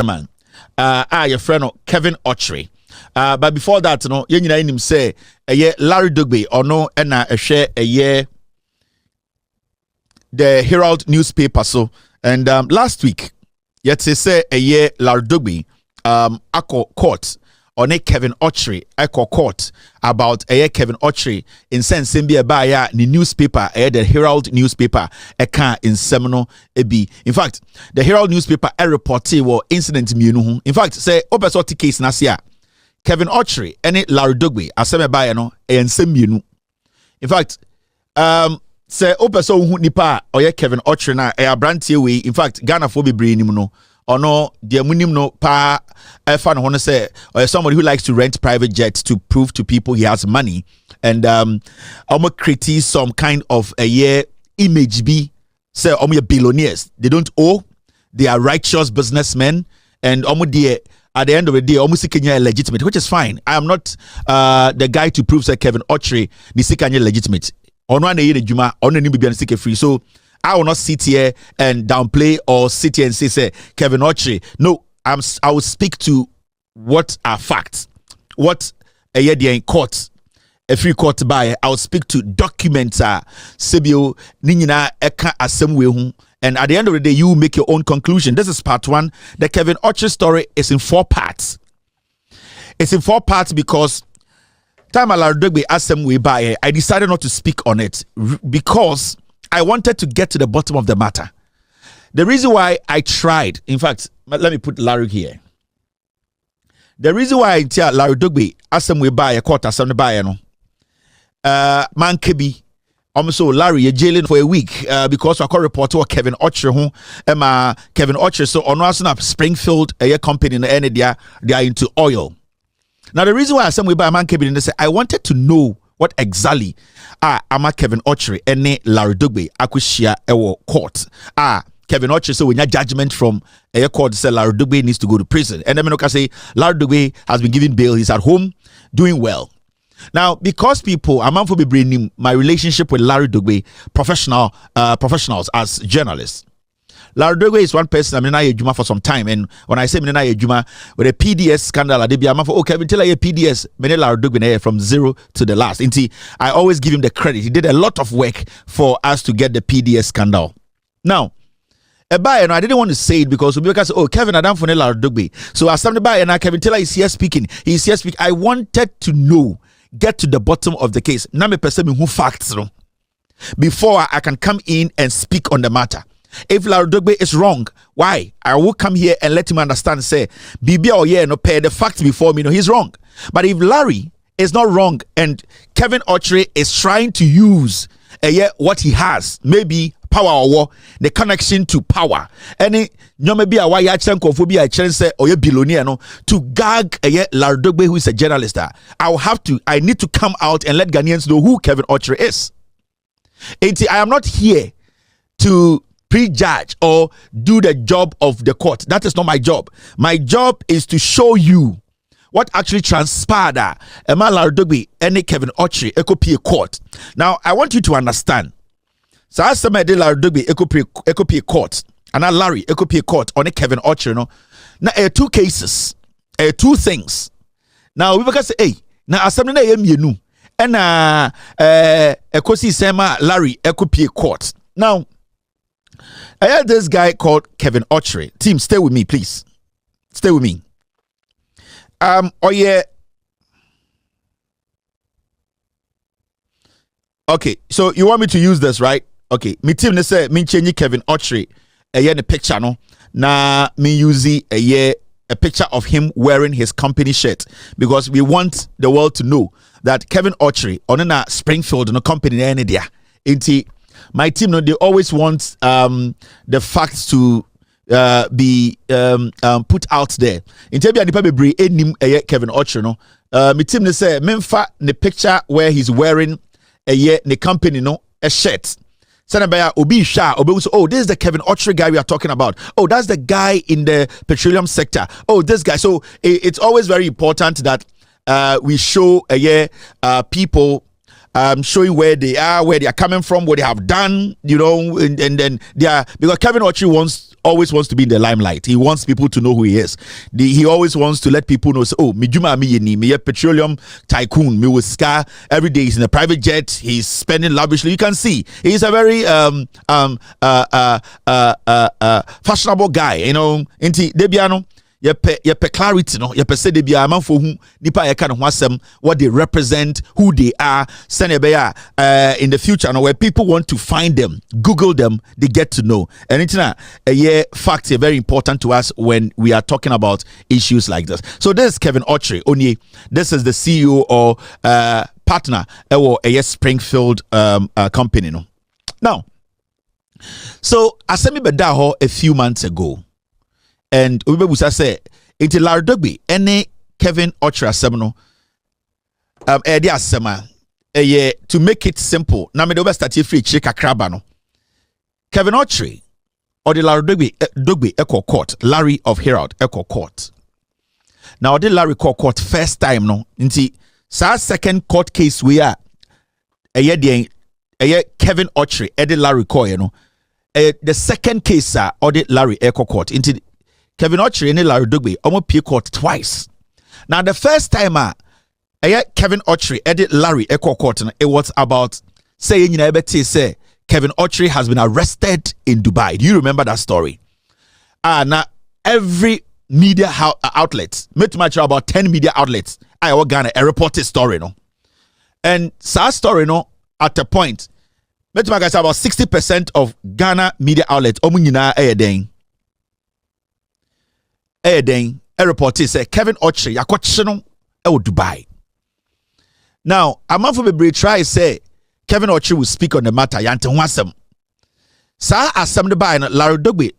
man. Your friend Kevin Otchere. But before that, you know, you know him say a year Larry Dogbe or no, and a share a year the Herald newspaper. So and last week, yet say a year Larry Dogbe ako court on a Kevin Otchere ako court about a year Kevin Otchere in sense be a buyer the newspaper the Herald newspaper in seminal ebi. In fact, the Herald newspaper reported war incident mienu. In fact, say opposite case nasia Kevin Otchere and Larry Dogbe aseme buyer no and mienu. In fact, say opeso hu nipa oye Kevin Otchere na brantie we. In fact, Ghana for be brain no or no the munim no pa fan hono say or somebody who likes to rent private jets to prove to people he has money and almost create some kind of a year image be say almost billionaires. They don't owe, they are righteous businessmen and almost at the end of the day almost Kenya legitimate, which is fine. I am not the guy to prove that Kevin Otchere the Kenya legitimate. On one day Juma on the new free. So I will not sit here and downplay or sit here and say Kevin Otchere. No, I will speak to what are facts. What a year in court, a free court by. I will speak to documents. Sebio Ninina Eka Asemwe. And at the end of the day, you make your own conclusion. This is part one. The Kevin Otchere story is in 4 parts. It's in 4 parts because time Larry Dogbe Asemwe by I decided not to speak on it because I wanted to get to the bottom of the matter. The reason why I tried, in fact, let me put Larry here. The reason why I tell Larry Dogbe Asemwe by a court assembly by no man kebi so Larry you're jailing for a week because I call report to Kevin Otchere who Kevin Otchere so on us up Springfield a company in the end they are into oil. Now the reason why Asemwe by man kebi they say I wanted to know what exactly ama Kevin Otchere and Larry Dogbe akushia ewo court. Kevin Otchere so when your judgment from a court say Larry Dogbe needs to go to prison. And then I say Larry Dogbe has been given bail, he's at home doing well. Now, because people, I'm for bringing my relationship with Larry Dogbe, professionals as journalists. Larry Dogbe is one person I'm in Juma for some time, and when I say I'm in Juma with a PDS scandal, I'm for Kevin tell you PDS, Larry Dogbe from zero to the last. And I always give him the credit. He did a lot of work for us to get the PDS scandal. Now, a buyer, and I didn't want to say it because Kevin Adam for Larry Dogbe. So as somebody buyer and Kevin Taylor is here speaking. He's here speaking. I wanted to know, get to the bottom of the case. Now me person who facts no before I can come in and speak on the matter. If Larry Dogbe is wrong, why? I will come here and let him understand, say, BB or yeah, no pay the facts before me, no, he's wrong. But if Larry is not wrong and Kevin Otchere is trying to use what he has, maybe power or war, the connection to power. Any maybe a why phobia say or billionaire no to gag Larry Dogbe who is a journalist. I need to come out and let Ghanaians know who Kevin Otchere is. I am not here to prejudge or do the job of the court. That is not my job. My job is to show you what actually transpired Larry Dogbe and Kevin Otchere EcoPA court. Now I want you to understand. So as some de Larry Dogbe EcoPA court and now Larry EcoPA court on a Kevin Otchere no. Now 2 cases, 2 things. Now we can say hey now assembly na yemienu and ekosi sema Larry EcoPA court. Now I had this guy called Kevin Otchere. Team, stay with me, please. Stay with me. Okay, so you want me to use this, right? Okay, me team they say me change Kevin Otchere the picture no. Na me use a picture of him wearing his company shirt because we want the world to know that Kevin Otchere on a Springfield no company any there. My team, no, they always want the facts to be put out there. In Tebia the Pabri Kevin Otchere, no. My team they say Memfa the picture where he's wearing the company no a shirt. Sanabaya Obi Sha Obi oh, this is the Kevin Otchere guy we are talking about. Oh, that's the guy in the petroleum sector. Oh, this guy. So it's always very important that we show people showing where they are coming from, what they have done, you know, and then they are, because Kevin Otchere wants always wants to be in the limelight. He wants people to know who he is. He always wants to let people know, oh, me a petroleum tycoon, me with scar. Every day he's in a private jet. He's spending lavishly. You can see he's a very fashionable guy. You know, inti debiano. Ye pe clarity no ye pe say de bia amanfo hu nipa ye ka no asem what they represent, who they are, send in the future no, where people want to find them, Google them, they get to know. And it's a fact very important to us when we are talking about issues like this. So this is Kevin Otchere Onye. This is the CEO or partner or a Springfield company no. Now, so Asemi Bedaho a few months ago. And we will say it's Larry Dogbe any Kevin Otchere asem to make it simple. Now me do start free check akraba no. Kevin Otchere or the Larry Dogbe Echo Court, Larry of Herald Echo Court. Now the Larry court first time no. Inti second court case we are Kevin Otchere Eddie Larry Coy no. The second case or the Larry Echo Court into Kevin Otchere and Larry Dogbe almost peer court twice. Now the first time Kevin Otchere edit Larry Echo Court, it was about saying say Kevin Otchere has been arrested in Dubai. Do you remember that story? Now every media outlet, met much about 10 media outlets, I was gonna report story no. And that story no at a point, met much about 60% of Ghana media outlets a report say Kevin Otchere yakochino Dubai. Now, a month of a try say Kevin Otchere will speak on the matter. Yante wasem. Sa assembled by Larry Dogbe,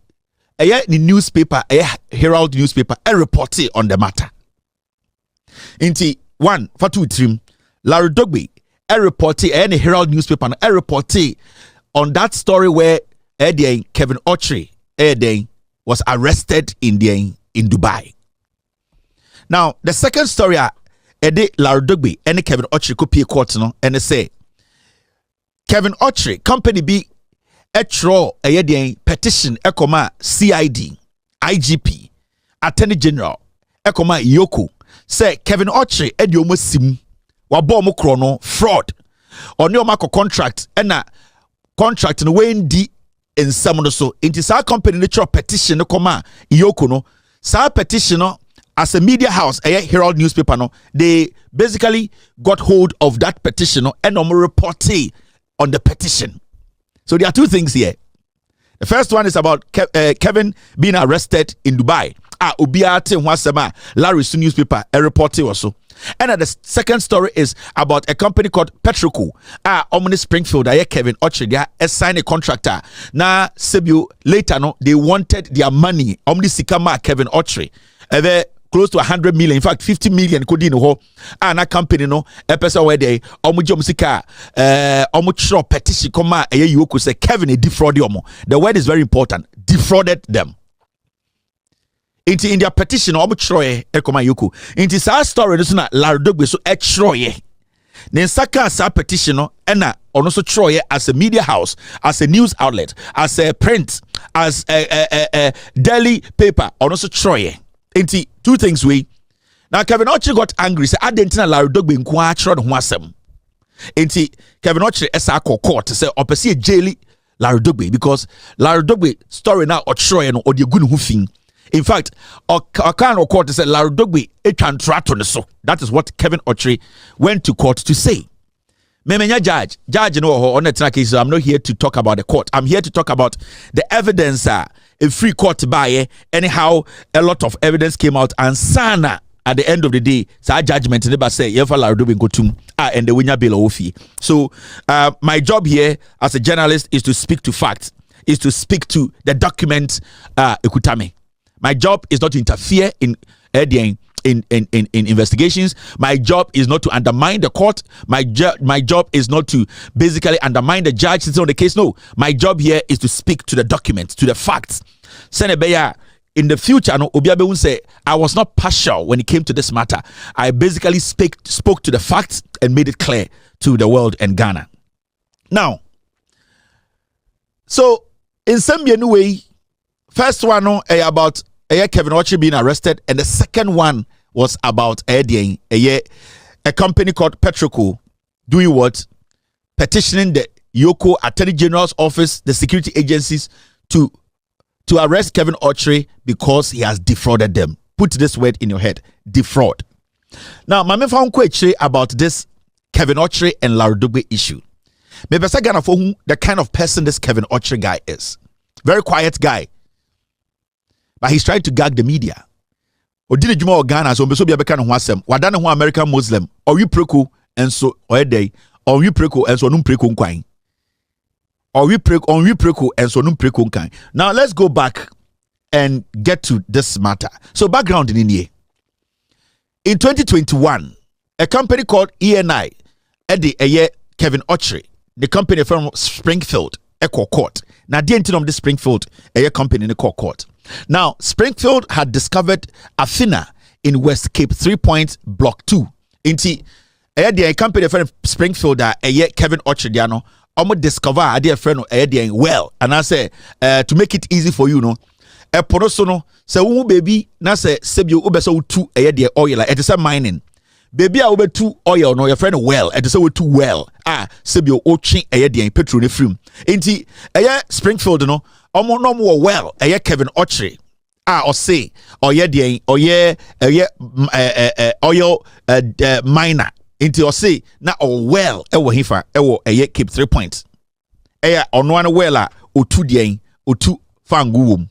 a newspaper, a Herald newspaper, a report on the matter. Inti 1 for 2 trim Larry Dogbe, a report, a Herald newspaper, a report on that story where Kevin Otchere was arrested in Dubai. Now, the second story Larry Dogbe and Kevin Otchere could be court no and they say Kevin Otchere company be a petition ekoma CID IGP Attorney General ekoma Yoko say Kevin Otchere ediomo sim wabo mo krono fraud on your marco contract and contract no way ndi in some so into sa company nature petition ekoma Yoko no sa petition no as a media house, a Herald newspaper, no, they basically got hold of that petition no, and report on the petition. So there are two things here. The first one is about Kevin being arrested in Dubai. Larry's newspaper, a report also. And the second story is about a company called Contractual. Omni Springfield, Kevin Otchere, they signed a contractor. Now, Sebu later, no, they wanted their money. Omni Sikama Kevin Otchere. Close to 100 million, in fact 50 million could in ho and a company no a person where they omujomsika omuchro petition koma you could say Kevin defrauded omo. The word is very important, defrauded them. In their petition omuchro ekoma yoku into sa story no na Larry Dogbe so echroye then saka sa petition no na ono so troye as a media house, as a news outlet, as a print, as a daily paper ono so troye. Inti two things we now Kevin Otchere got angry say adentina Larry Dogbe nkwa achro de ho asem. Inti Kevin Otchere esa court say opese jaili Larry Dogbe because Larry Dogbe story now Otchere no odi egu ne ho fin. In fact, Okan court say Larry Dogbe etwantrato ne so. That is what Kevin Otchere went to court to say. Memenya judge no on the case. So I'm not here to talk about the court. I'm here to talk about the evidence a free court by anyhow a lot of evidence came out and sana at the end of the day sa judgment never say yefa Larry Dogbe go tum and the winner bill ofi. So my job here as a journalist is to speak to facts, is to speak to the document ekutame. My job is not to interfere in investigations. My job is not to undermine the court. My job is not to basically undermine the judge sitting on the case. No, my job here is to speak to the documents, to the facts. Senebeya, in the future, no, Obiabe will say, I was not partial when it came to this matter. I basically spoke to the facts and made it clear to the world and Ghana. Now, so in some way, first one no about Kevin Otchere being arrested, and the second one was about a company called Petroco doing what? Petitioning the Yoko Attorney General's office, the security agencies, to arrest Kevin Otchere because he has defrauded them. Put this word in your head: defraud. Now, my found question about this Kevin Otchere and Dogbe issue. Maybe for whom the kind of person this Kevin Otchere guy is. Very quiet guy, but he's trying to gag the media. Odile Juma or Ghana, so be a bekan wasem. Wadana who American Muslim, or you preku and so or day, or you preku and so num preku kwine. Or you preku and so num preku kwine. Now let's go back and get to this matter. So background in India. In 2021, a company called ENI, Eddie Kevin Otchere, the company from Springfield, Echo Court. Now, the end of the Springfield, a company in the court. Now, Springfield had discovered Athena in West Cape 3 Point Block 2. Inti, a company from Springfield, Kevin Otchere, almost discover a dear friend, well, and I say, to make it easy for you, no. A porosono, say, baby, na say, Sebio Ubeso 2 oil, it is a mining. Baby, I will two oil no your friend well. And so we too well. Sebio Ochin petrol film. Inti Springfield no. No more well. Kevin Otchere. Or say or oil miner. Inti or say na or well. Hifa keep 3 points. On one well o two o two fangu.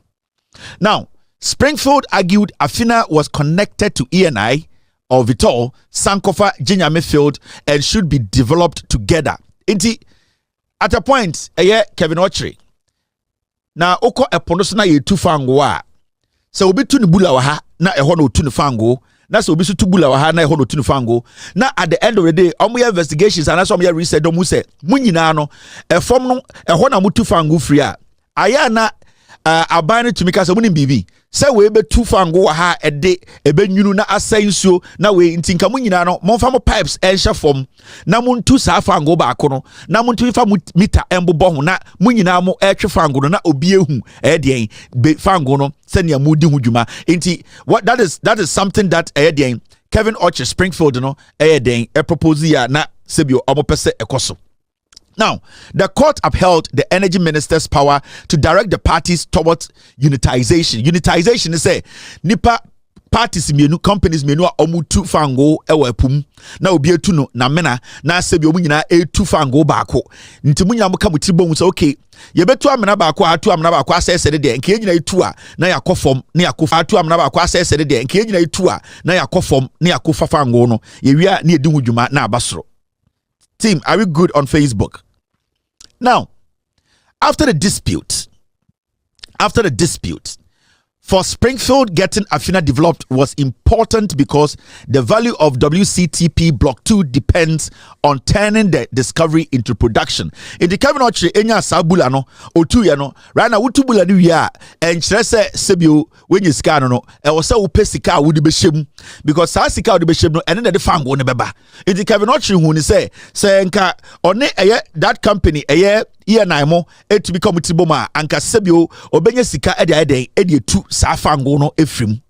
Now Springfield argued Athena was connected to ENI or Vitor, Sankofa, Jinyame Field, and should be developed together. Inti, at a point, Kevin Otchere. Na oko eponoso na ye tu fango a. Se obi tu nibula wa ha na eho no tu fango. Na se obi su tu bula wa ha na eho no tu fango. Na at the end of the day, omo investigations and some research do mu se munyina no efom no eho na mu tu fango free a. Aya na abane to mika se munim bibi. Se we be tu fango wa ha ede ebe nyunu na asensuo na we ntinka mu nyina no monfa mo pipes ensha fom na muntu sa fango ba akono na muntu fa meter embobo ho na mu nyina mo etwe fango no na obi ehu den be fango no se ne amudi hu dwuma nti what that is something that den Kevin Otchere Springfield no den propose ya na sebio omopese ekoso. Now, the court upheld the energy minister's power to direct the parties towards unitization. Unitization is say nipa parties menu companies menu omu tu fango ewe pum na obi etu no na mena na sebi omu nyina etu fango baako nti munya muka mutibo mu say okay ye betu amena baako atu amena baako asese de nke nyina etu a na yakofom na yakofa atu amena baako asese de nke nyina etu a na yakofom na yakofa fango no ye wia na edi hudwuma na abasoro. Team, are we good on Facebook? Now, after the dispute, for Springfield getting Athena developed was important because the value of WCTP Block 2 depends on turning the discovery into production. In the Kevin Otchere enya sabula no otu ya no right now utubula ni wia enkyere se sebio wenye sika no e wo se wo pesika wo de behyem because sa sika wo de behyem no ene na de fango ne beba. In the Kevin Otchere hu ni se nka one that company ENI mo to become tiboma anka sebio obenye sika ede tu sa fango no efrim.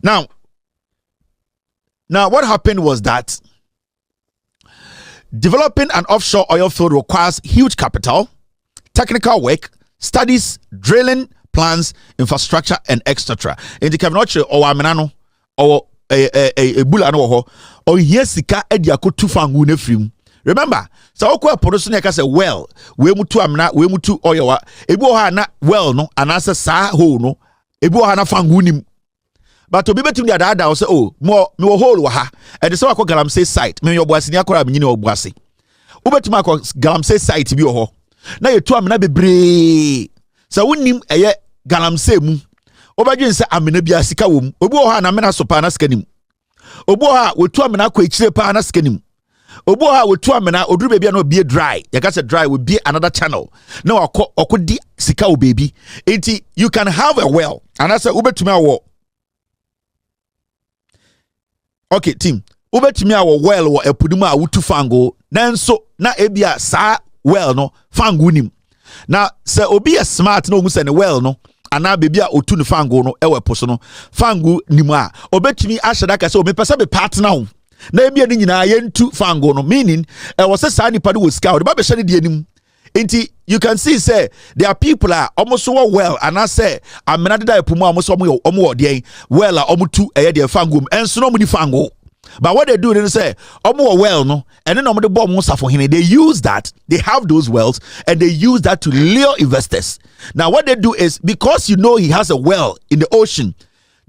Now what happened was that developing an offshore oil field requires huge capital, technical work, studies, drilling plans, infrastructure, and etc. In the Kevin Otchere or amenano or a bulano or yesika ediako tu fango nefrim. Remember, so okwa production yaka say well, we mutu amna, we mutu oil ebu ha na well no anasa sa ho no ebu ha na fango nim. But to be better the other I say oh more me hole wa ha e de say akọ galamsey site me yoboase ni akọra me nyina obuase ubetuma akọ galamsey site bi ho na yetu amena bebre sa wonim eye galamsey mu obadwen say amena bi asika wom obi ha na amena so pa na sika nim obi ha wetu amena akọ ekire pa na sika nim obi ha wetu amena oduru baby na obi dry yaka say dry will be another channel na akọ di sika o baby enti you can have a well and I say ubetuma awo. Okay, team. Ubetimi awo well wo epuduma awutu fango nanso na ebia sa well no fango nim. Na se obi a smart no mu se ne well no ana baby a otu ne fango no ewe poso no fango nimu a obetumi ahyeda ka se o mepesa be partner ho na ebia ni nyina yentu fango no, meaning was a sa nipa no wo sika o de ba be hye ne de anim. Inti you can see say there are people are almost so well and I say amena da epumu almost omo de well omo tu eye de fango and so no mu di fango. But what they do they say omo well no and then omo de bomb for him, they use that, they have those wells and they use that to lure investors. Now what they do is, because you know he has a well in the ocean,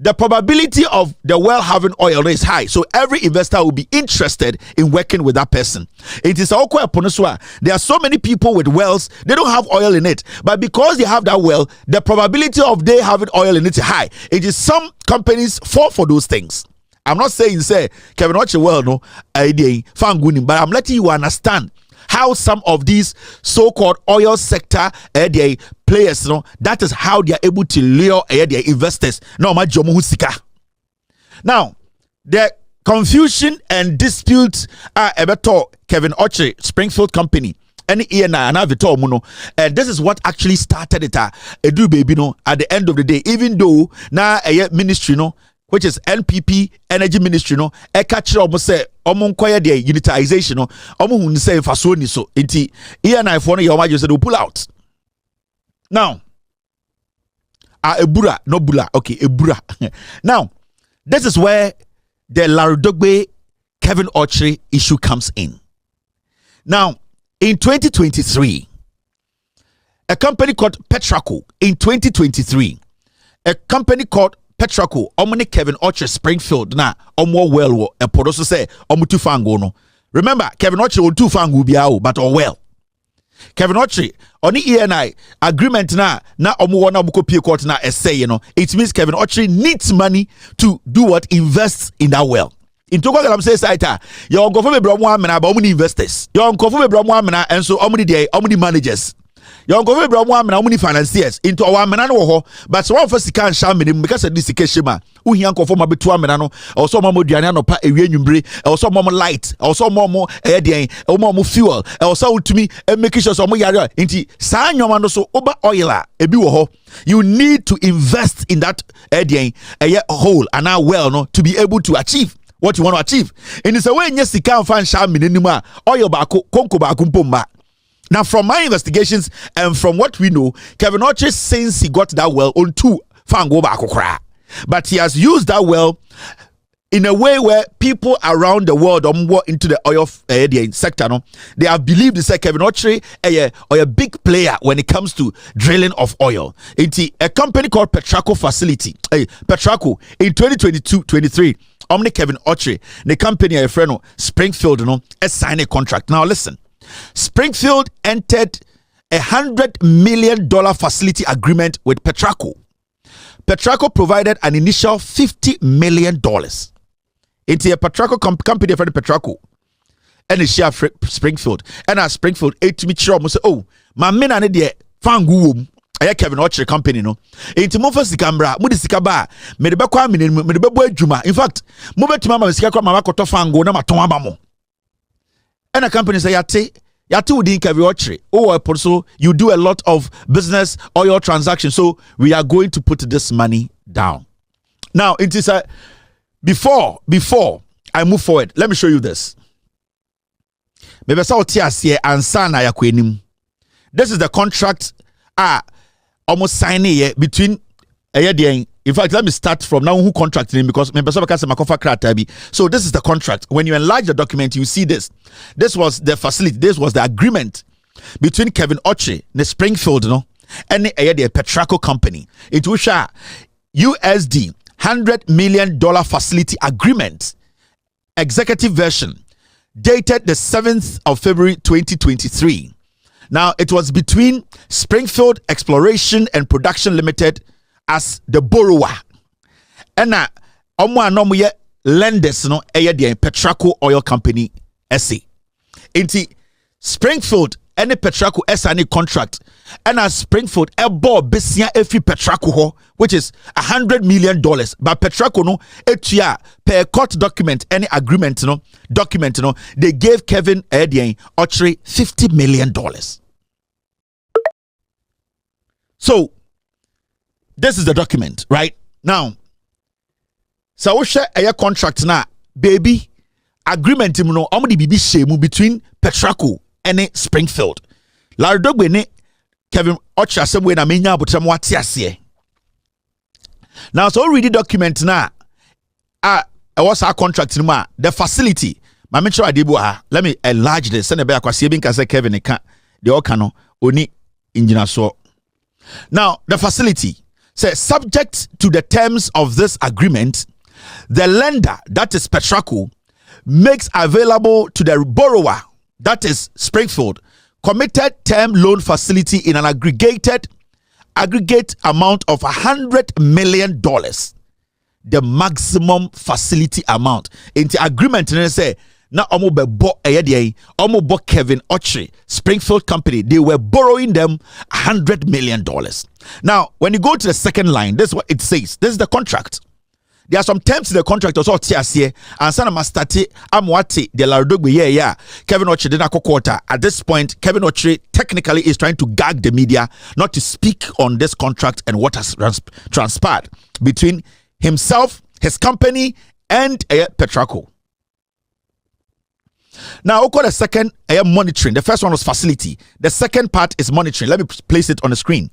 the probability of the well having oil is high. So every investor will be interested in working with that person. It is also a ponoswa. There are so many people with wells, they don't have oil in it. But because they have that well, the probability of they having oil in it is high. It is some companies fall for those things. I'm not saying say Kevin Otchere well no idea fangunim, but I'm letting you understand how some of these so-called oil sector players, that is how they are able to lure their investors. Now, the confusion and disputes are about Kevin Otchere, Springfield Company, and and this is what actually started it. Edu baby no. At the end of the day, even though now a ministry which is NPP Energy Ministry catch almost say nkwaya the unitization hun say faso ni so enti ENI for no your just say pull out. Now ebura no bula, okay, ebura. Now this is where the Dogbe Kevin Otchere issue comes in. Now in 2023, a company called Contractual, in 2023, a company called Contractual, omni Kevin Otchere Springfield na omo well wo e podo say omo tu fango no. Remember Kevin Otchere on tu fango bia but well. Kevin Otchere oni ENI agreement na omo wona buko pie court na essay it means Kevin Otchere needs money to do what? Invest in that well. In Togo I'm say site your go for me bro mo amena ba omo investors. Your go for me bro mo amena and so omo the managers. Your go for me bro mo amena omo financiers into our amena no ho, but so one for sika and sham me because of this shema. Who here go for ma betu amena no also mo duane no pa ewie nwumbre also mo light also mo den mo fuel also utumi make sure so mo yare nti saa nyoma no so oba oil a ebi wo ho. You need to invest in that hole and now well no to be able to achieve what you want to achieve. And it's a way yes sika and fan sham minimum oil ba konko ba kumpomba. Now, from my investigations and from what we know, Kevin Otchere, since he got that well on two fango back, but he has used that well in a way where people around the world into the oil sector, they have believed they say Kevin Otchere a big player when it comes to drilling of oil. It's a company called Contractual Facility, Contractual in 2022-23. Omni Kevin Otchere, the company a friend Springfield, signed a contract. Now listen. Springfield entered $100 million facility agreement with Contractual. Contractual provided an initial $50 million. It's a Contractual company for the Contractual. And it's share Springfield. And as Springfield, to me, say, oh, my men are there, fangu. I Kevin Otchere company no. Enti mo fa sika mbra, mo de sika ba, me de be kwa me de be bo adwuma. In fact, mo betuma ma sika kwa mama koto fango na maton aba mo. And a company say yate within Kevin Otchere. Oh, so you do a lot of business or your transactions. So we are going to put this money down. Now it is a before I move forward. Let me show you this. Maybe sa otias here ansa na yakwenim. This is the contract almost signing here between in fact, let me start from now who contracted him because so this is the contract. When you enlarge the document, you see this. This was the facility, this was the agreement between Kevin Otchere, the Springfield, and the Contractual company. It was a USD $100 million facility agreement, executive version, dated the 7th of February 2023. Now, it was between Springfield Exploration and Production Limited as the borrower. And now, lenders, the Contractual Oil Company SA. Inti Springfield and the Contractual SA contract. And as Springfield, a board besia every Contractual, which is $100 million. But Contractual etia per court document, any agreement, document, they gave Kevin Otchere $50 million. So this is the document, right? Now, so we share a contract na baby agreement no omudi bibi shemu between Petraco and Springfield. Larry Dogbe ne Kevin Otchere asem na menya abotam wate ase. Now so read the document na was our contract no ma the facility ma me sure adebo ha let me enlarge this send be akwase bi nka say Kevin ka the oka no oni engineer so. Now the facility says subject to the terms of this agreement, the lender, that is Petraco, makes available to the borrower, that is Springfield, committed term loan facility in an aggregate amount of $100 million, the maximum facility amount. In the agreement, they say, now Kevin Otchere, Springfield Company, they were borrowing them $100 million. Now, when you go to the second line, this is what it says. This is the contract. There are some terms in the contract also here, and sana mastati amwati de la Dogbe yeah. Kevin Otchere did not quarter. At this point, Kevin Otchere technically is trying to gag the media not to speak on this contract and what has transpired between himself, his company, and Petraco. Now, we'll call the second monitoring. The first one was facility. The second part is monitoring. Let me place it on the screen.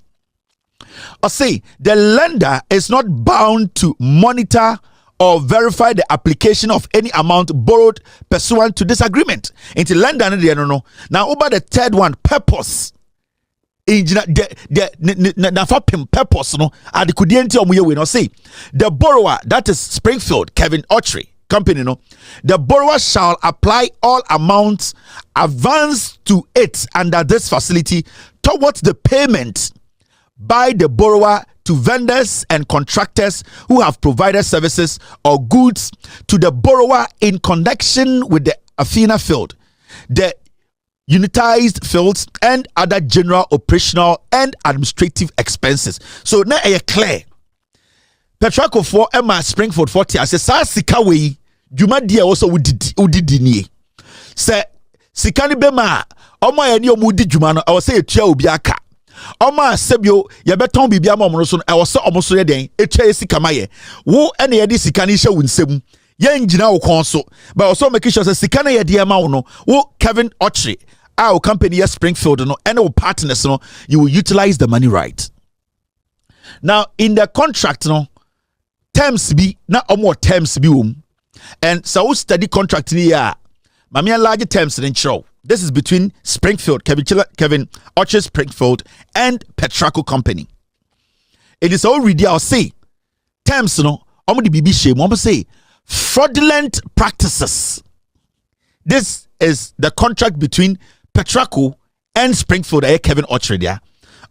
I say the lender is not bound to monitor or verify the application of any amount borrowed pursuant to this agreement. Into lender, no. Now, over the third one, purpose. Purpose, no. Say the borrower, that is Springfield, Kevin Otchere Company, no. The borrower shall apply all amounts advanced to it under this facility towards the payment by the borrower to vendors and contractors who have provided services or goods to the borrower in connection with the Athena field, the unitized fields, and other general operational and administrative expenses. So now are clear. Petraco for Emma Springfield 40 as a sika we juma dia also udidi nie. Se sika ni bema omo ya ni omo di juma no I say etua obi aka. Oma sebio ye beton bibia ma omo so no e wo se omo so ye den etua sika maye wo ene ye di sika ni hye wo nsem ye ngina wo kon so but also make sure say sika na ye di ma wo no wo Kevin Otchere our company yes Springfield no and our partners no you will utilize the money right. Now in the contract no terms be na omo terms be and so study contract ni ya mami large terms in show. This is between Springfield, Kevin Otchere Springfield, and Petraco Company. It is already, I'll say, terms, no, I'm the BB shame, I'm say, fraudulent practices. This is the contract between Petraco and Springfield, Kevin Otchere there.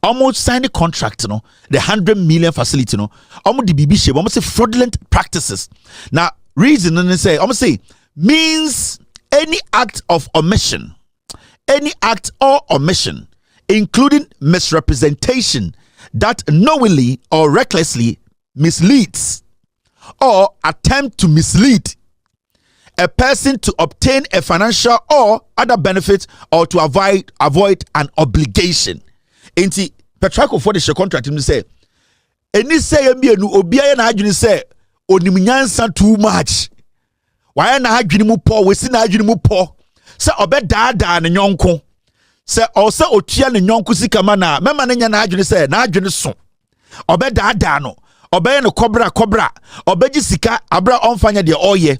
Almost signed the contract, no, the $100 million facility, no, I'm the BB shame, I'm say, fraudulent practices. Now, reason, and say, I'm say, means any act of omission. Any act or omission, including misrepresentation, that knowingly or recklessly misleads or attempt to mislead a person to obtain a financial or other benefit or to avoid an obligation. Inti Petraco for the contract him say, any say no obia na adwene say onimnyansa too much. Why na adwene mu po we si na adwene mu po. Se obedada ne nyonko se ose otua ne nyonko sikama na mema ne nya na adwene se na adwene so obedada no obeye ne kobra obeji sika abra onfanya de oye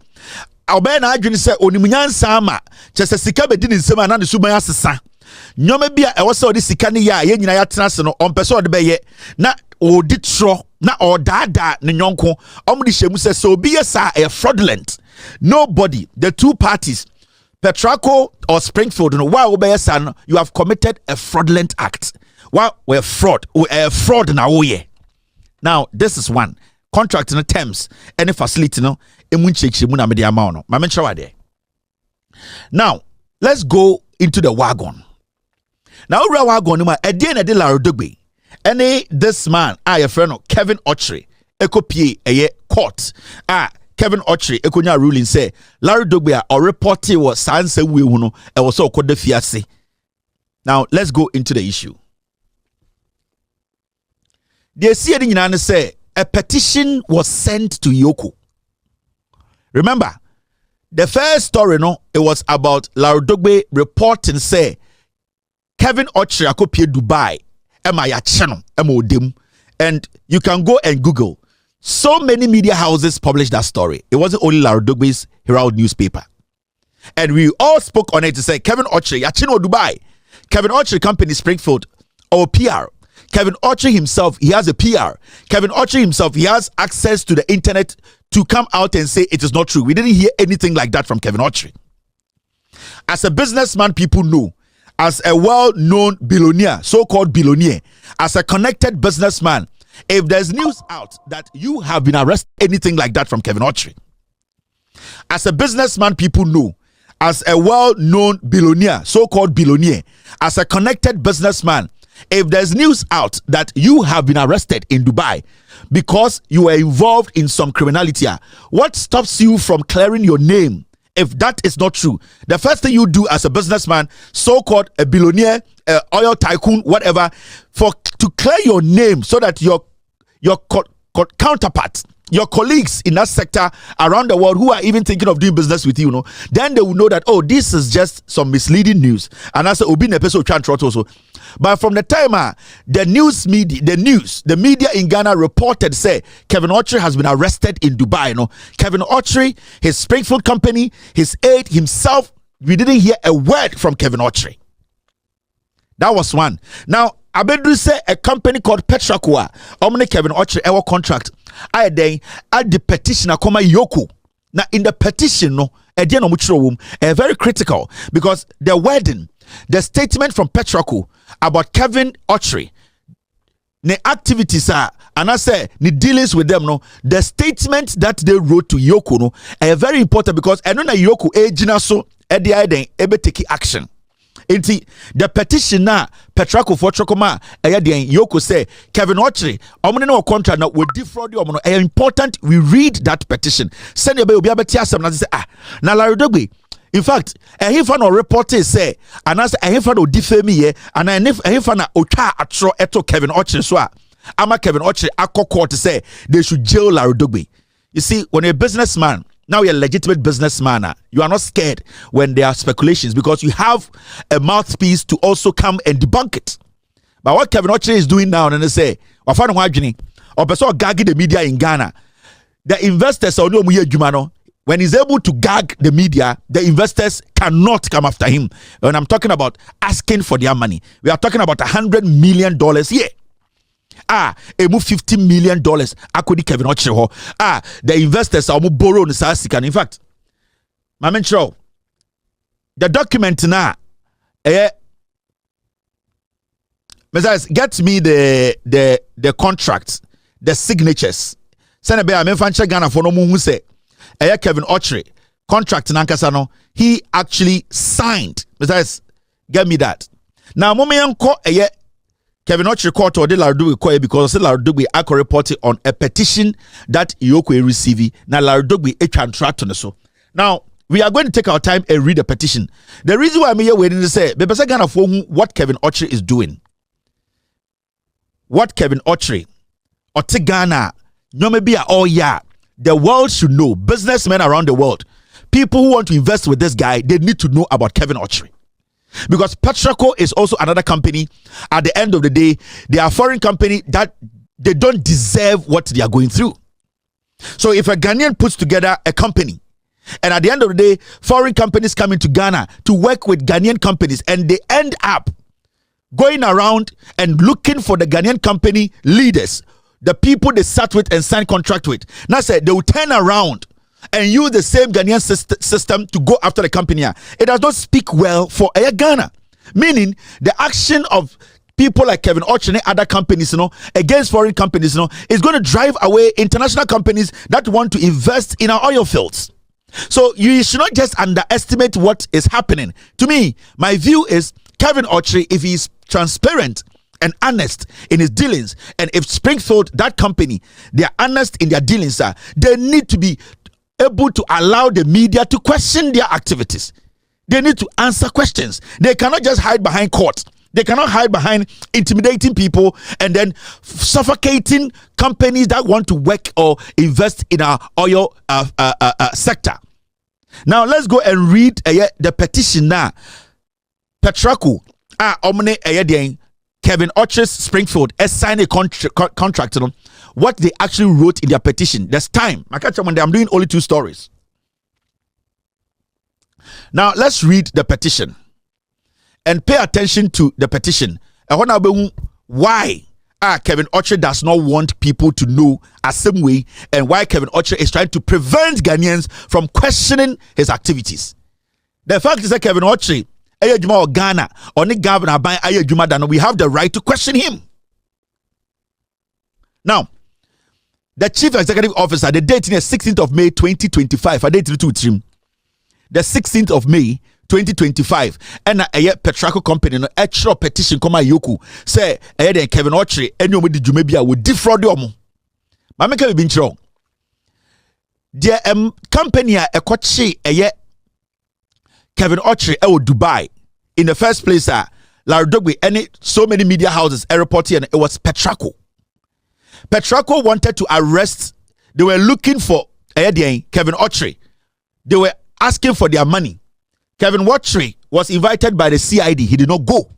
obeye na adwene se onimnyansa ama chese sika bedi ne nsema na ne suban asesa nyoma bia e wose odi sika ne ya ye nyina ya tena se no ompese ode beye na odi tro na odada ne nyonko omdi hyemu se so obi yesa a fraudulent. Nobody, the two parties, Petraco or Springfield, you have committed a fraudulent act. Well, we're fraud now. Now, this is one contract in the terms, any facility, no, now, let's go into the wagon. Now, wagon, at the end of the Dogbe, this man, your friend Kevin Otchere, ekopie a court, Kevin Otchere ekonya ruling say Larry Dogbe or reported was sanse we no e was so called the fiase. Now let's go into the issue. They see it in say a petition was sent to Yoko. Remember, the first story, no, it was about Dogbe reporting say Kevin Otchere akopie Dubai, ema ya channel, and you can go and Google. So many media houses published that story. It wasn't only Dogbe's Herald newspaper. And we all spoke on it to say Kevin Otchere, Yachino Dubai. Kevin Otchere company Springfield or PR. Kevin Otchere himself, he has a PR. Kevin Otchere himself, he has access to the internet to come out and say it is not true. We didn't hear anything like that from Kevin Otchere. As a businessman, people know. As a well-known billionaire, so-called billionaire, as a connected businessman, if there's news out that you have been arrested, anything like that from Kevin Otchere. As a businessman, people know. As a well-known billionaire, so-called billionaire, as a connected businessman, if there's news out that you have been arrested in Dubai because you were involved in some criminality, what stops you from clearing your name? If that is not true, the first thing you do as a businessman, so-called a billionaire, oil tycoon, whatever, to clear your name so that your counterparts, your colleagues in that sector around the world who are even thinking of doing business with you, then they will know that, oh, this is just some misleading news. And as Obi episode also. But from the time the media in Ghana reported say Kevin Otchere has been arrested in Dubai, Kevin Otchere, his Springfield company, his aide, himself, we didn't hear a word from Kevin Otchere. That was one. Now, Abedru say a company called Contractual, Kevin Otchere our contract. I then add the petition akoma Yoko. Now in the petition, very critical because the wording, the statement from Contractual about Kevin Otchere, the activities are, and I say the dealings with them, the statement that they wrote to Yoko, are very important because I know that Yoko ejina so ebe take action. The petition na Petraco for Chokoma Yoko say Kevin Otchere no contract now with defraud you important we read that petition. Send your baby some and say na Dogbe. In fact, a no reporter say and as a no defame ye and a na ocha atro eto Kevin Otchere so ama Kevin Otchere akọ court say they should jail Dogbe. You see, when you're a businessman, now you're a legitimate businessman, you are not scared when there are speculations because you have a mouthpiece to also come and debunk it. But what Kevin Otchere is doing now, and they say, or person GAG the media in Ghana, the investors are no when he's able to gag the media, the investors cannot come after him. When I'm talking about asking for their money, we are talking about $100 million here. Move $50 million. Akodi Kevin Otchere. The investors are borrow in Sasikan. In fact, my man show the document now. Get me the contracts, the signatures. Send a bear. I'm fancy Ghana for no more say. Kevin Otchere contract nankasano. He actually signed. Besides, get me that. Now, Momeyanko Kevin Otchere court or the Dogbe because Dogbe are reported on a petition that Yoko received. Now Dogbe a contract on so. Now we are going to take our time and read the petition. The reason why I'm here waiting to say, what Kevin Otchere is doing. What Kevin Otchere or Ghana, the world should know. Businessmen around the world, people who want to invest with this guy, they need to know about Kevin Otchere. Because Contractual is also another company. At the end of the day, they are a foreign company that they don't deserve what they are going through. So if a Ghanaian puts together a company, and at the end of the day, foreign companies come into Ghana to work with Ghanaian companies, and they end up going around and looking for the Ghanaian company leaders, the people they sat with and signed contract with. Now said they will turn around and use the same Ghanaian system to go after the company. It does not speak well for Air Ghana. Meaning, the action of people like Kevin Otchere and other companies, against foreign companies, is going to drive away international companies that want to invest in our oil fields. So you should not just underestimate what is happening. To me, my view is Kevin Otchere, if he's transparent and honest in his dealings, and if Springfield, that company, they are honest in their dealings, they need to be able to allow the media to question their activities. They need to answer questions. They cannot just hide behind court. They cannot hide behind intimidating people and then suffocating companies that want to work or invest in our oil sector. Now let's go and read the petition now. Petraco, Kevin Otchere's Springfield signed a contract. What they actually wrote in their petition. There's time. I'm doing only 2 stories. Now let's read the petition and pay attention to the petition. Why Kevin Otchere does not want people to know a same way, and why Kevin Otchere is trying to prevent Ghanaians from questioning his activities. The fact is that Kevin Otchere, Ghana, we have the right to question him. Now, the Chief Executive Officer, the date is 16th of May 2025, the 16th of May 2025, and a Petraco company no extra petition come yoku say Kevin Otchere any omo di dwumabia wo defraud omo ma make be nchiro the company a ekoche Kevin Otchere Dubai. In the first place Dogbe and so many media houses reporting, and it was Petraco. Petraco wanted to arrest. They were looking for Kevin Otchere. They were asking for their money. Kevin Otchere was invited by the CID. He did not go.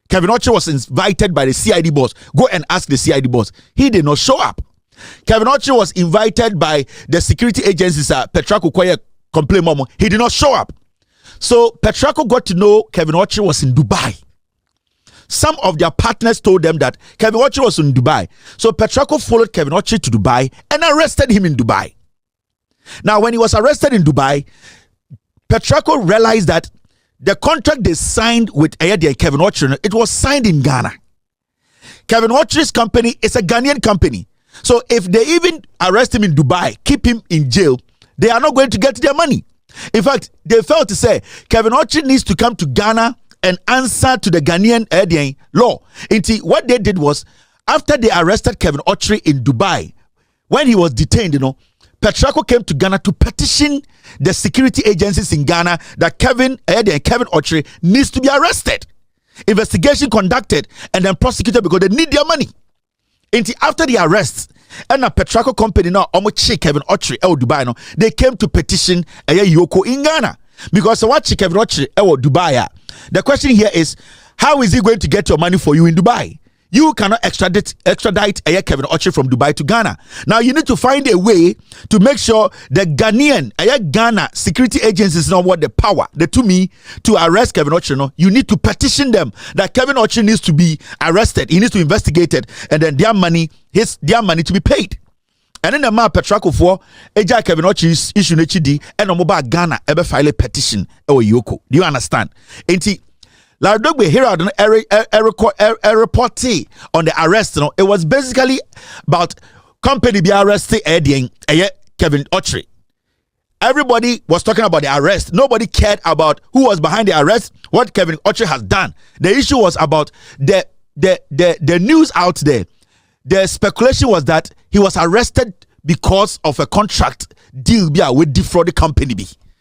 Kevin Otchere was invited by the CID boss. Go and ask the CID boss. He did not show up. Kevin Otchere was invited by the security agencies. Petraco Koye complain momo. He did not show up. So Petraco got to know Kevin Otchere was in Dubai. Some of their partners told them that Kevin Otchere was in Dubai. So Petraco followed Kevin Otchere to Dubai and arrested him in Dubai. Now, when he was arrested in Dubai, Petraco realized that the contract they signed with Kevin Otchere, it was signed in Ghana. Kevin Otchere's company is a Ghanaian company. So if they even arrest him in Dubai, keep him in jail, they are not going to get their money. In fact, they felt to say Kevin Otchere needs to come to Ghana and answer to the Ghanaian law. And what they did was, after they arrested Kevin Otchere in Dubai, when he was detained, Petraco came to Ghana to petition the security agencies in Ghana that Kevin Otchere needs to be arrested. Investigation conducted and then prosecuted because they need their money. And after the arrests, and a Petraco company now almost Kevin Otchere Dubai, they came to petition Yoko in Ghana because what Kevin Otchere Dubai. The question here is, how is he going to get your money for you in Dubai? You cannot extradite Kevin Otchere from Dubai to Ghana. Now you need to find a way to make sure the Ghana security agencies now want the power, the to me, to arrest Kevin Otchere. You need to petition them that Kevin Otchere needs to be arrested. He needs to be investigated, and then their money to be paid. And then the man Petraco for Kevin Otchere's issue HD and no mobile Ghana ever file a petition or Yoko. Do you understand? Dogbe here a report on the arrest. It was basically about company be arrested Kevin Otchere. Everybody was talking about the arrest. Nobody cared about who was behind the arrest, what Kevin Otchere has done. The issue was about the news out there. The speculation was that he was arrested because of a contract deal with defrauded company,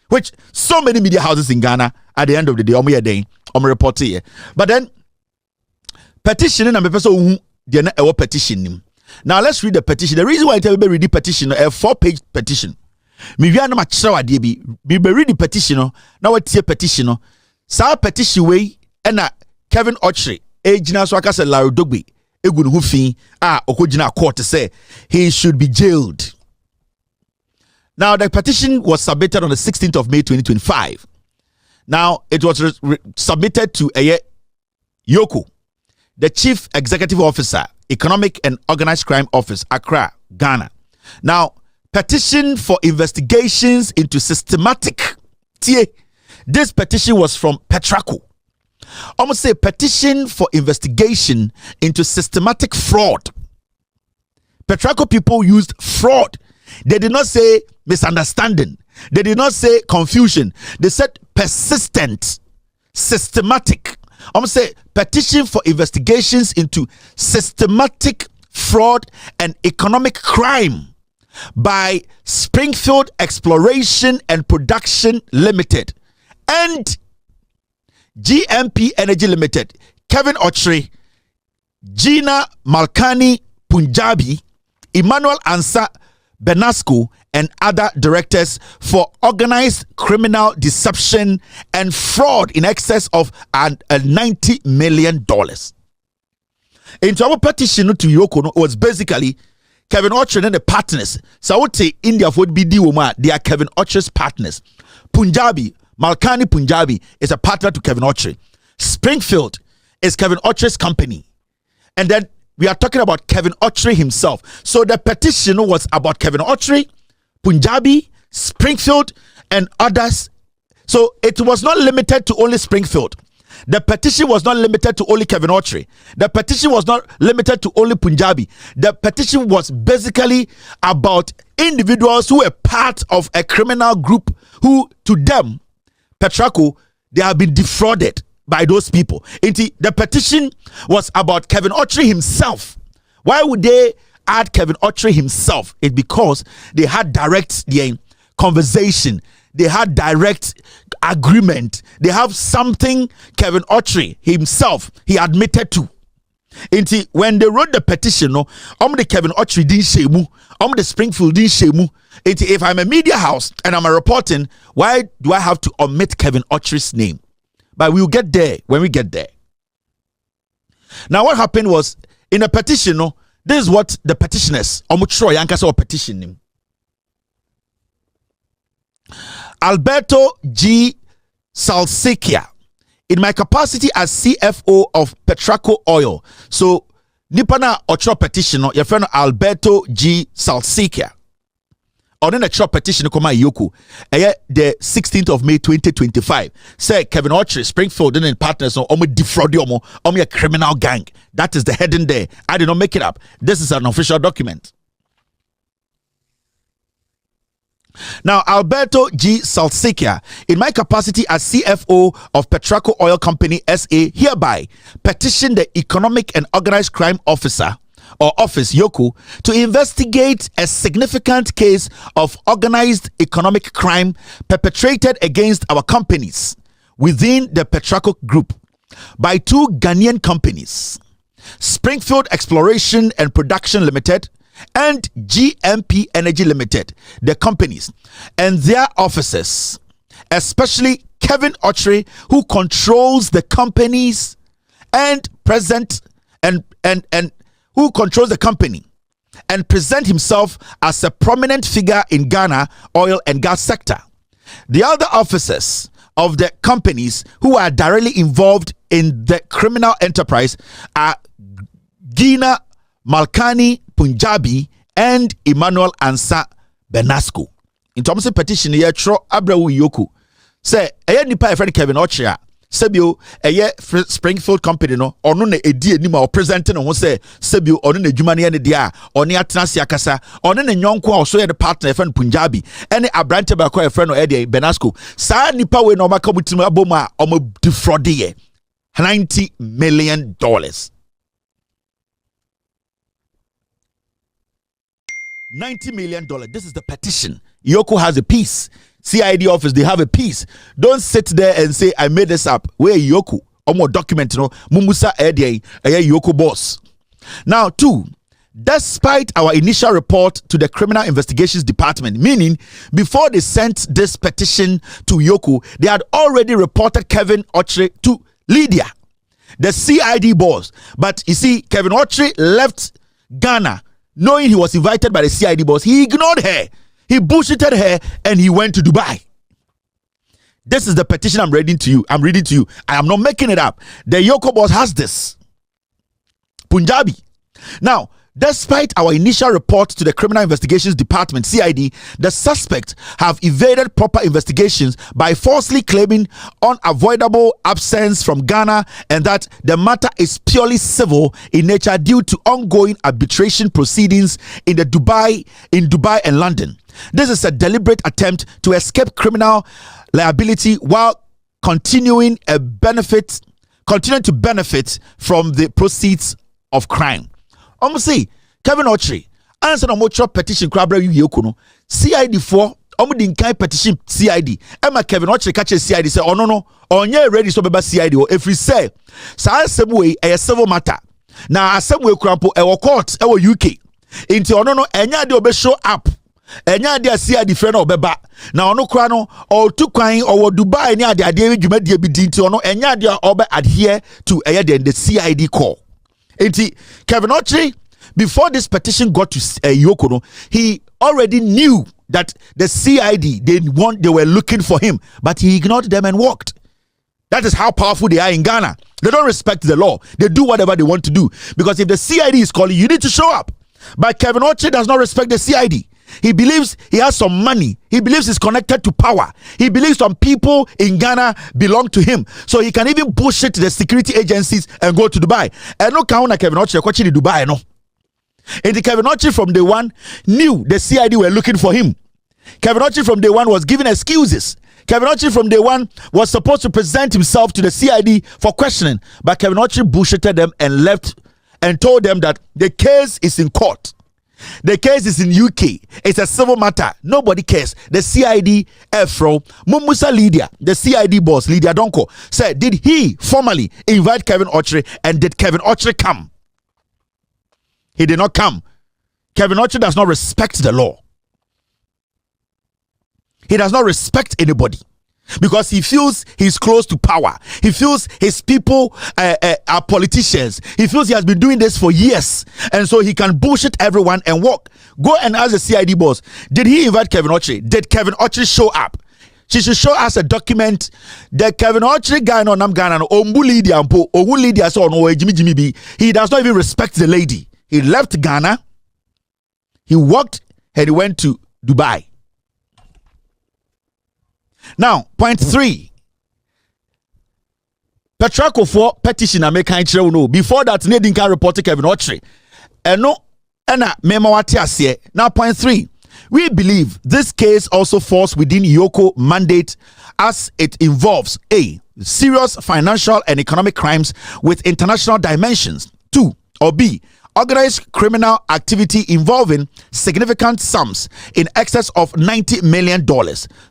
which so many media houses in Ghana at the end of the day, report here. But then petition and petition. Now let's read the petition. The reason why I tell you read the petition, a 4-page petition. Me read the petition. Now what's your petition? Sa petition way and Kevin Otchere ejina so aka say Dogbe egun hu fi okojina court say he should be jailed. Now the petition was submitted on the 16th of May 2025. Now it was submitted to Yoko, the Chief Executive Officer, Economic and Organized Crime Office, Accra, Ghana. Now, petition for investigations into systematic. This petition was from Petraco. Almost say petition for investigation into systematic fraud. Petraco people used fraud. They did not say misunderstanding. They did not say confusion. They said persistent, systematic. Almost say petition for investigations into systematic fraud and economic crime by Springfield Exploration and Production Limited and GMP Energy Limited, Kevin Otchere, Gina Malkani Punjabi, Emmanuel Ansa Benasco, and other directors for organized criminal deception and fraud in excess of $90 million. Into our petition to Yoko was basically Kevin Otchere and the partners. So I would say India would be the they are Kevin Otchere's partners. Punjabi, Malkani Punjabi is a partner to Kevin Otchere. Springfield is Kevin Otchere's company. And then we are talking about Kevin Otchere himself. So the petition was about Kevin Otchere, Punjabi, Springfield, and others. So it was not limited to only Springfield. The petition was not limited to only Kevin Otchere. The petition was not limited to only Punjabi. The petition was basically about individuals who were part of a criminal group who, to them, Petraco, they have been defrauded by those people. The petition was about Kevin Otchere himself. Why would they add Kevin Otchere himself? It's because they had direct conversation. They had direct agreement. They have something Kevin Otchere himself, he admitted to. When they wrote the petition, the Kevin Otchere didn't shemu, the Springfield didn't shemu. If I'm a media house and I'm a reporting, why do I have to omit Kevin Otchere's name? But we'll get there when we get there. Now, what happened was in a petition, this is what the petitioners, Otchere Yankasa petition him. Alberto G. Salsikia, in my capacity as CFO of Petraco Oil. So, Nipana Otchere petition, your friend Alberto G. Salsikia. On the Otchere petition, the 16th of May 2025. Say Kevin Otchere, Springfield, and partners, defraud a criminal gang. That is the heading there. I did not make it up. This is an official document. Now, Alberto G. Salsikia, in my capacity as CFO of Petraco Oil Company SA, hereby petition the Economic and Organized Crime Officer or Office Yoko to investigate a significant case of organized economic crime perpetrated against our companies within the Petraco Group by two Ghanaian companies, Springfield Exploration and Production Limited and GMP Energy Limited, the companies and their officers, especially Kevin Otchere, who controls the companies and who controls the company and present himself as a prominent figure in Ghana oil and gas sector. The other officers of the companies who are directly involved in the criminal enterprise are Gina Malkani Punjabi and Emmanuel Ansa Benasco. In terms of petition, Yetro Abrawu Yoku say nipa e friend Kevin Otchere sebio Springfield company no ono na edi anima o presenting no say sebio ono na adwuma ne dia ono atenase akasa ono na nyonko a so ye the partner friend Punjabi ene abrante ba ko friend no e Benasco sa nipa we no maka mutim abom a omo defraud ye $90 million. $90 million. This is the petition. Yoko has a piece. CID office, they have a piece. Don't sit there and say, I made this up. Where Yoko? Omo document, Mumusa Yoko boss. Now, 2, despite our initial report to the Criminal Investigations Department, meaning before they sent this petition to Yoko, they had already reported Kevin Otchere to Lydia, the CID boss. But you see, Kevin Otchere left Ghana knowing he was invited by the CID boss. He ignored her. He bullshitted her and he went to Dubai. This is the petition I'm reading to you. I am not making it up. The Yoko boss has this. Punjabi. Now, despite our initial report to the Criminal Investigations Department, CID, the suspects have evaded proper investigations by falsely claiming unavoidable absence from Ghana and that the matter is purely civil in nature due to ongoing arbitration proceedings in Dubai and London. This is a deliberate attempt to escape criminal liability while continuing to benefit from the proceeds of crime. Almost say Kevin Otchere answer no more petition crabra you yokuno CID4 omo din kai petition CID Emma Kevin Otchere catch CID say oh no onye ready so beba CID o if we say sa asem we a civil matter na asem we krampo e court e UK into ono no enya de obe show up enya de CID friend obeba na ono kra no o tu kwan o Dubai ni ade dwumadie bi di into ono enya de obe adhere to the CID call. Enti Kevin Otchere, before this petition got to Yokono, he already knew that the CID they were looking for him, but he ignored them and walked. That is how powerful they are in Ghana. They don't respect the law. They do whatever they want to do, because if the CID is calling, you need to show up. But Kevin Otchere does not respect the CID. He believes he has some money. He believes he's connected to power. He believes some people in Ghana belong to him. So he can even bullshit the security agencies and go to Dubai. And no count Kevin Otchere watching Dubai, no. And the Kevin Otchere from day one knew the CID were looking for him. Kevin Otchere from day one was giving excuses. Kevin Otchere from day one was supposed to present himself to the CID for questioning. But Kevin Otchere bullshitted them and left and told them that the case is in court. The case is in UK. It's a civil matter. Nobody cares. The CID Afro Mumusa Lydia, the CID boss, Lydia Donko, said, did he formally invite Kevin Otchere, and did Kevin Otchere come? He did not come. Kevin Otchere does not respect the law. He does not respect anybody, because he feels he's close to power. He feels his people are politicians. He feels he has been doing this for years, and so he can bullshit everyone and walk. Go and ask the CID boss, did he invite Kevin Otchere? Did Kevin Otchere show up? She should show us a document that Kevin Otchere guy no nam Ghana no ombu Lydia ampo owu Lydia so no Jimmy B. He does not even respect the lady. He left Ghana. He walked and he went to Dubai. Now, point 3. Petrarco for petition American no. Before that, Nadine can report Kevin Otchere. And no, now, point 3. We believe this case also falls within Yoko mandate, as it involves A, serious financial and economic crimes with international dimensions. 2, or B, organized criminal activity involving significant sums in excess of $90 million.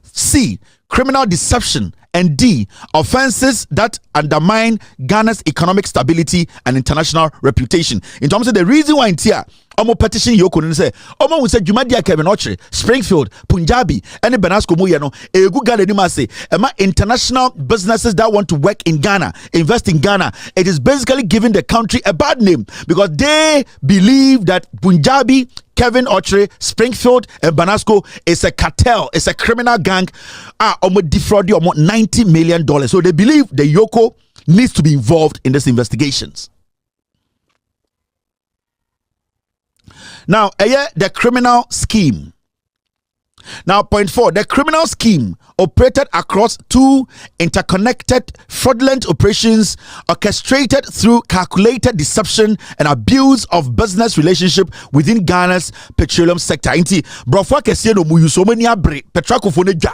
C, criminal deception. And D, offenses that undermine Ghana's economic stability and international reputation. In terms of the reason why in here, omo petition Yoko and say, omo we say Jumadia Kevin Otchere, Springfield, Punjabi, and Benasco Muyano, a good Ghana Dima say, international businesses that want to work in Ghana, invest in Ghana. It is basically giving the country a bad name, because they believe that Punjabi, Kevin Otchere, Springfield, and Banasco is a cartel, it's a criminal gang, almost defrauding almost $90 million. So they believe the Yoko needs to be involved in these investigations. Now, the criminal scheme. Now, point 4, the criminal scheme operated across 2 interconnected fraudulent operations orchestrated through calculated deception and abuse of business relationship within Ghana's petroleum sector. Inti brofwa kesiye no muyu so many abre Petrarco foneja.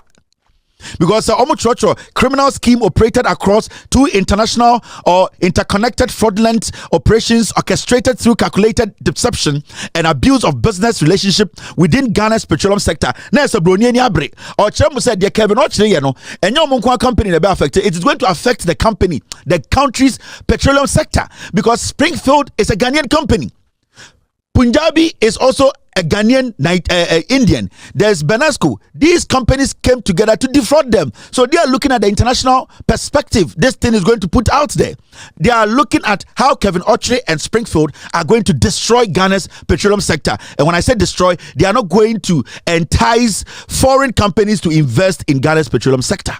Because the criminal scheme operated across 2 international or interconnected fraudulent operations orchestrated through calculated deception and abuse of business relationship within Ghana's petroleum sector. Now, it's a brony abre. Otchere said, "The Kevin Otchere, you know, and your company will be affected. It is going to affect the company, the country's petroleum sector, because Springfield is a Ghanaian company. Punjabi is also a Ghanaian Indian. There's Benasco. These companies came together to defraud them. So they are looking at the international perspective this thing is going to put out there. They are looking at how Kevin Otchere and Springfield are going to destroy Ghana's petroleum sector. And when I say destroy, they are not going to entice foreign companies to invest in Ghana's petroleum sector.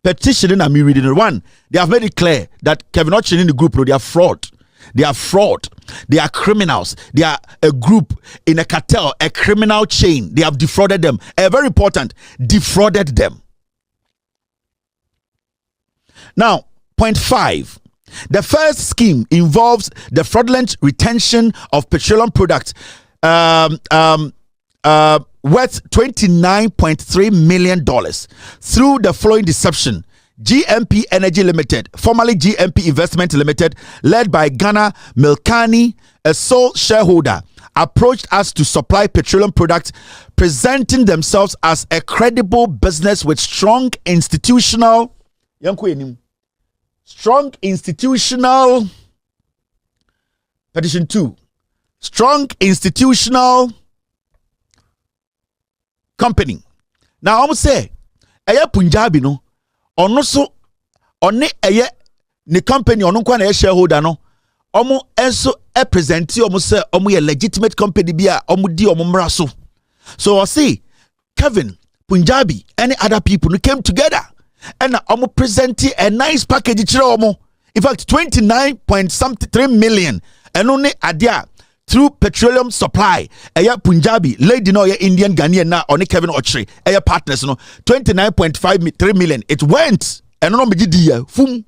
Petition and me reading 1. They have made it clear that Kevin Otchere in the group, they are fraud. They are fraud. They are criminals. They are a group in a cartel, a criminal chain. They have defrauded them. Very important, defrauded them. Now, point 5. The first scheme involves the fraudulent retention of petroleum products worth $29.3 million through the following deception. GMP Energy Limited, formerly GMP Investment Limited, led by Ghana Milkani, a sole shareholder, approached us to supply petroleum products, presenting themselves as a credible business with strong institutional petition 2. Strong institutional company. Now I'm say eye Punjabi no ono so one eye ne company ono kwa na shareholder no omo enso e present omo say omo ye legitimate company bi a omo di omo mra so. So I see Kevin, Punjabi, any other people who came together and omo present a nice package chira omo. In fact 29.3 million and only adia through petroleum supply. Eya Punjabi, lady no, Indian Ghanaian na only Kevin Otchere, eya partners no 29.3 million. It went and no me fum.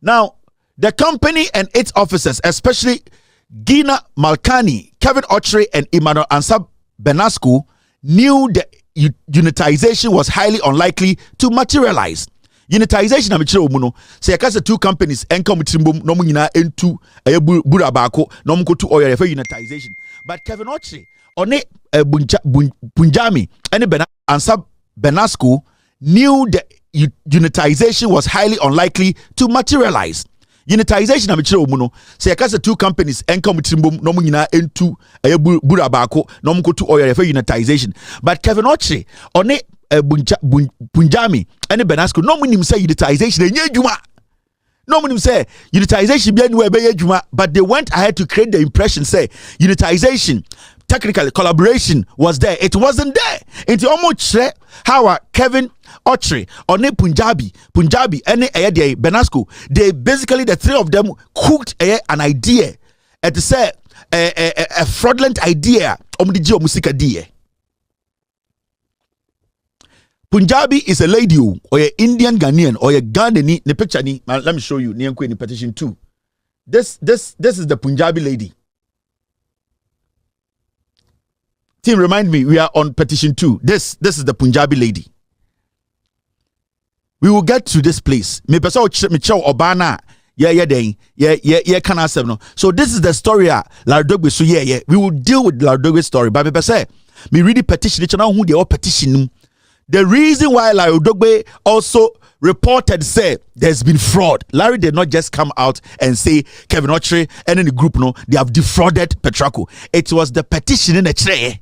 Now, the company and its officers, especially Gina Malkani, Kevin Otchere, and Emmanuel Ansab Benasco, knew the unitization was highly unlikely to materialize. Unitization na michire omu no say yakasa two companies enka mutimbom no nyina entu bura baako no mkotu oyo for unitization, but Kevin Otchere one Punjami and Ansab Benasco knew the unitization was highly unlikely to materialize. Unitization na michire omu no say yakasa two companies enka mutimbom no nyina entu bura baako no mkotu oyo for unitization, but Kevin Otchere one Punjami and Benasco no munim say unitization enye adwuma. No munim say unitization be anywhere be adwuma, but they went ahead to create the impression say unitization, technically collaboration was there. It wasn't there. Into almost how Kevin Otchere or Punjabi and Benasco, they basically the three of them cooked an idea and to say a fraudulent idea musika. Punjabi is a lady or a Indian Ghanaian or a Ghanaian. The picture ni, let me show you. Ni petition 2. This is the Punjabi lady. Team, remind me, we are on petition 2. This is the Punjabi lady. We will get to this place. Me pesa o obana. Yeah, can I say no? So this is the story. Dogbe. So yeah. We will deal with Dogbe's story. But me pesa me read the petition. It's now who they all petition. The reason why Larry Dogbe also reported say there's been fraud. Larry did not just come out and say Kevin Otchere and in the group no, they have defrauded Petraco. It was the petition in the chair.